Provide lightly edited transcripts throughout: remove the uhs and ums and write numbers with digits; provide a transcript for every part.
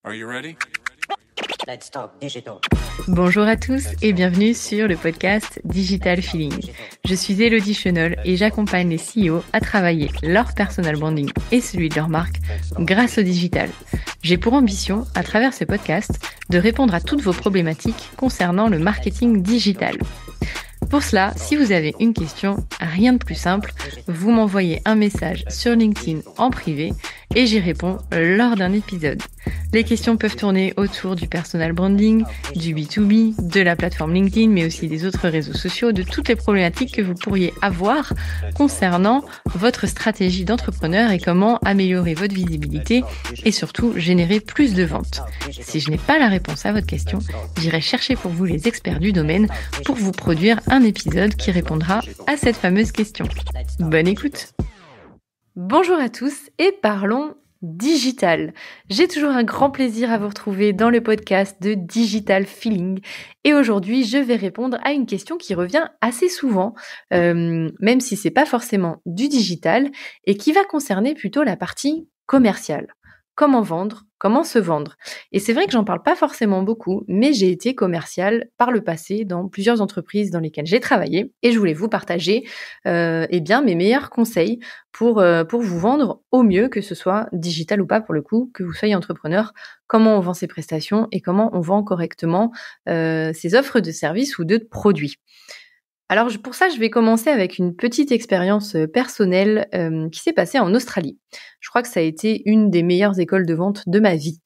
Are you ready? Let's talk digital. Bonjour à tous et bienvenue sur le podcast Digital Feeling. Je suis Elodie Chenol et j'accompagne les CEO à travailler leur personal branding et celui de leur marque grâce au digital. J'ai pour ambition, à travers ce podcast, de répondre à toutes vos problématiques concernant le marketing digital. Pour cela, si vous avez une question, rien de plus simple, vous m'envoyez un message sur LinkedIn en privé et j'y réponds lors d'un épisode. Les questions peuvent tourner autour du personal branding, du B2B, de la plateforme LinkedIn, mais aussi des autres réseaux sociaux, de toutes les problématiques que vous pourriez avoir concernant votre stratégie d'entrepreneur et comment améliorer votre visibilité et surtout générer plus de ventes. Si je n'ai pas la réponse à votre question, j'irai chercher pour vous les experts du domaine pour vous produire un épisode qui répondra à cette fameuse question. Bonne écoute! Bonjour à tous et parlons digital. J'ai toujours un grand plaisir à vous retrouver dans le podcast de Digital Feeling et aujourd'hui je vais répondre à une question qui revient assez souvent, même si c'est pas forcément du digital et qui va concerner plutôt la partie commerciale. Comment vendre? Comment se vendre? Et c'est vrai que j'en parle pas forcément beaucoup, mais j'ai été commerciale par le passé dans plusieurs entreprises dans lesquelles j'ai travaillé et je voulais vous partager mes meilleurs conseils pour vous vendre au mieux, que ce soit digital ou pas pour le coup, que vous soyez entrepreneur, comment on vend ses prestations et comment on vend correctement ses offres de services ou de produits. Alors pour ça, je vais commencer avec une petite expérience personnelle qui s'est passée en Australie. Je crois que ça a été une des meilleures écoles de vente de ma vie,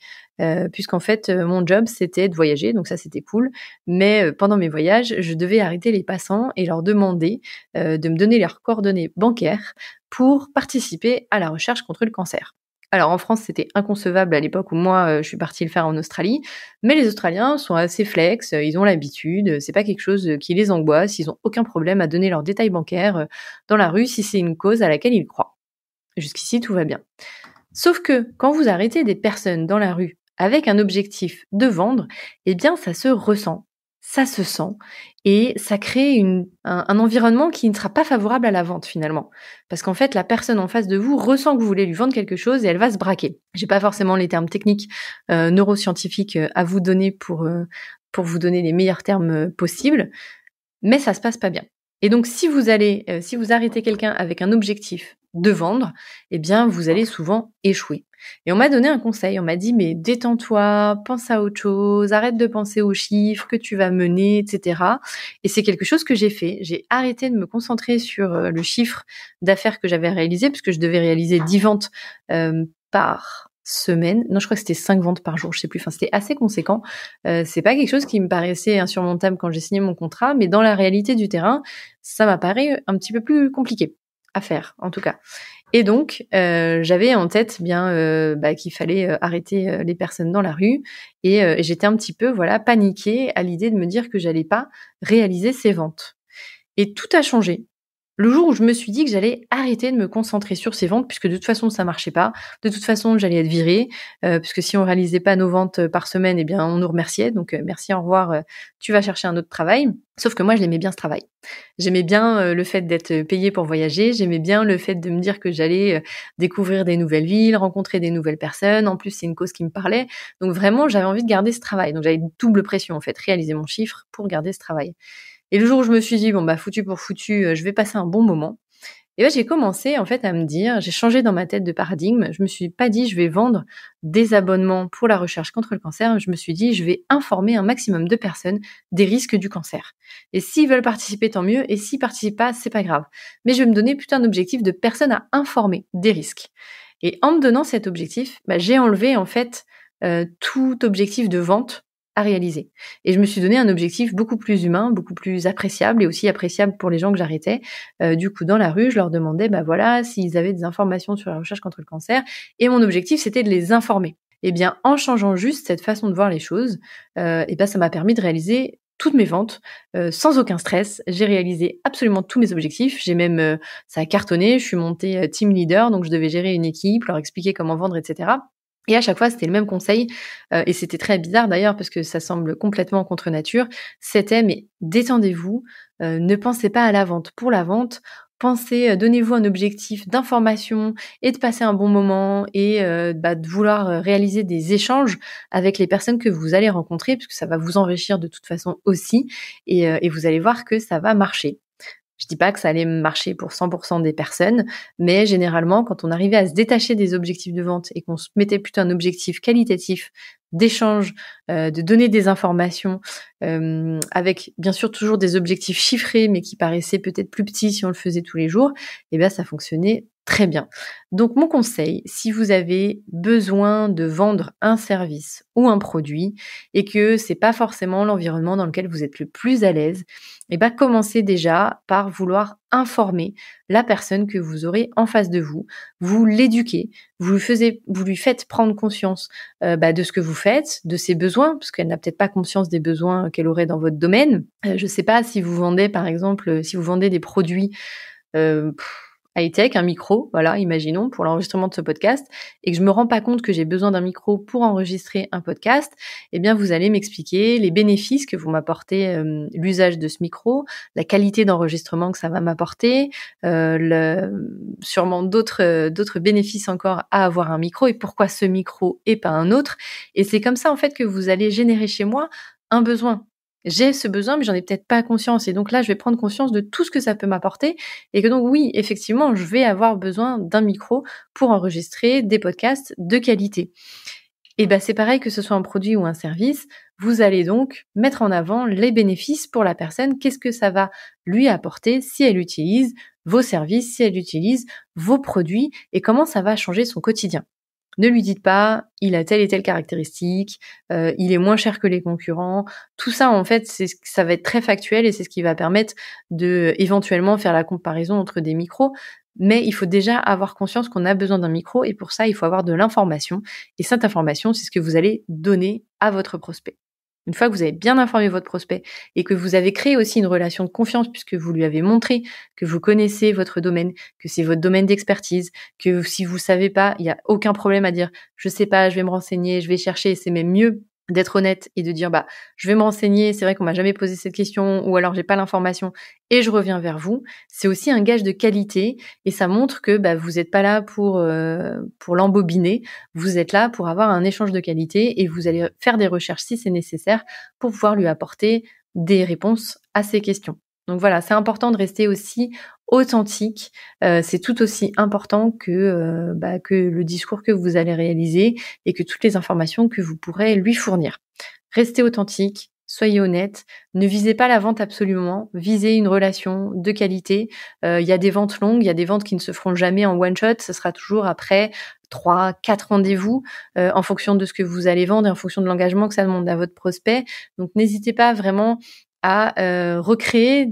puisqu'en fait, mon job, c'était de voyager, donc ça, c'était cool. Mais pendant mes voyages, je devais arrêter les passants et leur demander de me donner leurs coordonnées bancaires pour participer à la recherche contre le cancer. Alors en France, c'était inconcevable à l'époque où moi, je suis partie le faire en Australie, mais les Australiens sont assez flex, ils ont l'habitude, c'est pas quelque chose qui les angoisse, ils ont aucun problème à donner leurs détails bancaires dans la rue si c'est une cause à laquelle ils croient. Jusqu'ici, tout va bien. Sauf que quand vous arrêtez des personnes dans la rue avec un objectif de vendre, eh bien ça se ressent, ça se sent et ça crée un environnement qui ne sera pas favorable à la vente finalement. Parce qu'en fait, la personne en face de vous ressent que vous voulez lui vendre quelque chose et elle va se braquer. J'ai pas forcément les termes techniques neuroscientifiques à vous donner pour vous donner les meilleurs termes possibles, mais ça se passe pas bien. Et donc si vous arrêtez quelqu'un avec un objectif de vendre, eh bien vous allez souvent échouer. Et on m'a donné un conseil, on m'a dit mais détends-toi, pense à autre chose, arrête de penser aux chiffres que tu vas mener, etc. Et c'est quelque chose que j'ai fait. J'ai arrêté de me concentrer sur le chiffre d'affaires que j'avais réalisé, puisque je devais réaliser 10 ventes par semaine. Non, je crois que c'était 5 ventes par jour, je sais plus. Enfin, c'était assez conséquent. C'est pas quelque chose qui me paraissait insurmontable quand j'ai signé mon contrat, mais dans la réalité du terrain, ça m'a paru un petit peu plus compliqué à faire, en tout cas. Et donc, j'avais en tête qu'il fallait arrêter les personnes dans la rue et j'étais un petit peu paniquée à l'idée de me dire que j'allais pas réaliser ces ventes. Et tout a changé le jour où je me suis dit que j'allais arrêter de me concentrer sur ces ventes, puisque de toute façon ça marchait pas, de toute façon j'allais être virée, puisque si on réalisait pas nos ventes par semaine, eh bien on nous remerciait, donc merci, au revoir, tu vas chercher un autre travail. Sauf que moi je l'aimais bien ce travail. J'aimais bien le fait d'être payée pour voyager, j'aimais bien le fait de me dire que j'allais découvrir des nouvelles villes, rencontrer des nouvelles personnes, en plus c'est une cause qui me parlait, donc vraiment j'avais envie de garder ce travail, donc j'avais une double pression en fait, réaliser mon chiffre pour garder ce travail. Et le jour où je me suis dit, foutu pour foutu, je vais passer un bon moment, et j'ai commencé en fait à me dire, j'ai changé dans ma tête de paradigme, je me suis pas dit je vais vendre des abonnements pour la recherche contre le cancer, je me suis dit je vais informer un maximum de personnes des risques du cancer. Et s'ils veulent participer, tant mieux, et s'ils participent pas, c'est pas grave. Mais je vais me donner plutôt un objectif de personnes à informer des risques. Et en me donnant cet objectif, j'ai enlevé en fait tout objectif de vente à réaliser. Et je me suis donné un objectif beaucoup plus humain, beaucoup plus appréciable et aussi appréciable pour les gens que j'arrêtais. Du coup, dans la rue, je leur demandais, s'ils avaient des informations sur la recherche contre le cancer. Et mon objectif, c'était de les informer. Eh bien, en changeant juste cette façon de voir les choses, ça m'a permis de réaliser toutes mes ventes sans aucun stress. J'ai réalisé absolument tous mes objectifs. Ça a cartonné. Je suis montée team leader, donc je devais gérer une équipe, leur expliquer comment vendre, etc. Et à chaque fois, c'était le même conseil, et c'était très bizarre d'ailleurs parce que ça semble complètement contre nature. C'était mais détendez-vous, ne pensez pas à la vente pour la vente, pensez, donnez-vous un objectif d'information et de passer un bon moment et de vouloir réaliser des échanges avec les personnes que vous allez rencontrer, puisque ça va vous enrichir de toute façon aussi et vous allez voir que ça va marcher. Je dis pas que ça allait marcher pour 100% des personnes, mais généralement, quand on arrivait à se détacher des objectifs de vente et qu'on se mettait plutôt un objectif qualitatif d'échange, de donner des informations, avec bien sûr toujours des objectifs chiffrés, mais qui paraissaient peut-être plus petits si on le faisait tous les jours, et bien ça fonctionnait très bien. Donc mon conseil, si vous avez besoin de vendre un service ou un produit et que c'est pas forcément l'environnement dans lequel vous êtes le plus à l'aise, et ben commencez déjà par vouloir informer la personne que vous aurez en face de vous, vous l'éduquez, vous lui faites prendre conscience de ce que vous faites, de ses besoins, parce qu'elle n'a peut-être pas conscience des besoins qu'elle aurait dans votre domaine. Je sais pas si vous vendez par exemple, si vous vendez des produits high-tech, un micro, voilà, imaginons, pour l'enregistrement de ce podcast, et que je me rends pas compte que j'ai besoin d'un micro pour enregistrer un podcast, eh bien, vous allez m'expliquer les bénéfices que vous m'apportez, l'usage de ce micro, la qualité d'enregistrement que ça va m'apporter, sûrement d'autres bénéfices encore à avoir un micro et pourquoi ce micro et pas un autre. Et c'est comme ça, en fait, que vous allez générer chez moi un besoin. J'ai ce besoin, mais j'en ai peut-être pas conscience. Et donc là, je vais prendre conscience de tout ce que ça peut m'apporter. Et que donc, oui, effectivement, je vais avoir besoin d'un micro pour enregistrer des podcasts de qualité. Et ben, c'est pareil que ce soit un produit ou un service. Vous allez donc mettre en avant les bénéfices pour la personne. Qu'est-ce que ça va lui apporter si elle utilise vos services, si elle utilise vos produits et comment ça va changer son quotidien. Ne lui dites pas, il a telle et telle caractéristique, il est moins cher que les concurrents. Tout ça, en fait, ça va être très factuel et c'est ce qui va permettre de éventuellement faire la comparaison entre des micros. Mais il faut déjà avoir conscience qu'on a besoin d'un micro et pour ça, il faut avoir de l'information. Et cette information, c'est ce que vous allez donner à votre prospect. Une fois que vous avez bien informé votre prospect et que vous avez créé aussi une relation de confiance puisque vous lui avez montré que vous connaissez votre domaine, que c'est votre domaine d'expertise, que si vous savez pas, il n'y a aucun problème à dire « je sais pas, je vais me renseigner, je vais chercher », c'est même mieux d'être honnête et de dire je vais me renseigner, c'est vrai qu'on m'a jamais posé cette question ou alors j'ai pas l'information et je reviens vers vous. C'est aussi un gage de qualité et ça montre que vous n'êtes pas là pour l'embobiner, vous êtes là pour avoir un échange de qualité et vous allez faire des recherches si c'est nécessaire pour pouvoir lui apporter des réponses à ses questions. Donc voilà, c'est important de rester aussi authentique. C'est tout aussi important que le discours que vous allez réaliser et que toutes les informations que vous pourrez lui fournir. Restez authentique, soyez honnête, ne visez pas la vente absolument, visez une relation de qualité. Il y a des ventes longues, il y a des ventes qui ne se feront jamais en one shot, ce sera toujours après 3, 4 rendez-vous en fonction de ce que vous allez vendre et en fonction de l'engagement que ça demande à votre prospect. Donc n'hésitez pas vraiment à recréer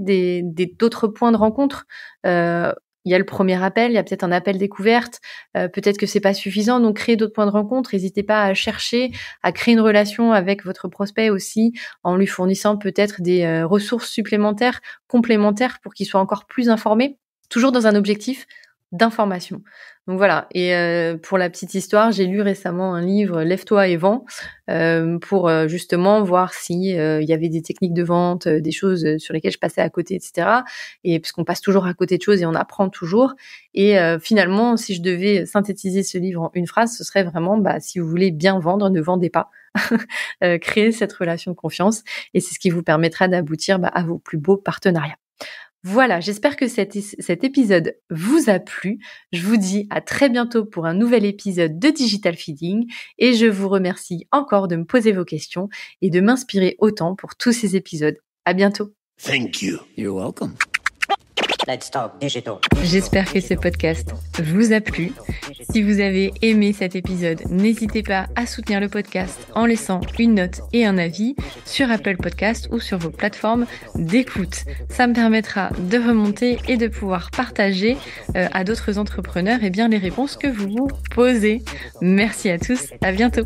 d'autres points de rencontre. Il y a le premier appel, il y a peut-être un appel découverte, peut-être que c'est pas suffisant, donc créez d'autres points de rencontre. N'hésitez pas à chercher, à créer une relation avec votre prospect aussi, en lui fournissant peut-être des ressources supplémentaires, complémentaires pour qu'il soit encore plus informé, toujours dans un objectif d'information. Donc voilà, et pour la petite histoire, j'ai lu récemment un livre Lève-toi et vends pour justement voir si il y avait des techniques de vente, des choses sur lesquelles je passais à côté, etc. Et puisqu'on passe toujours à côté de choses et on apprend toujours. Et finalement, si je devais synthétiser ce livre en une phrase, ce serait vraiment si vous voulez bien vendre, ne vendez pas. Créez cette relation de confiance et c'est ce qui vous permettra d'aboutir à vos plus beaux partenariats. Voilà, j'espère que cet épisode vous a plu. Je vous dis à très bientôt pour un nouvel épisode de Digital Feeding et je vous remercie encore de me poser vos questions et de m'inspirer autant pour tous ces épisodes. À bientôt. Thank you. You're welcome. Let's talk digital. J'espère que ce podcast vous a plu. Si vous avez aimé cet épisode, n'hésitez pas à soutenir le podcast en laissant une note et un avis sur Apple Podcast ou sur vos plateformes d'écoute. Ça me permettra de remonter et de pouvoir partager à d'autres entrepreneurs les réponses que vous vous posez. Merci à tous, à bientôt.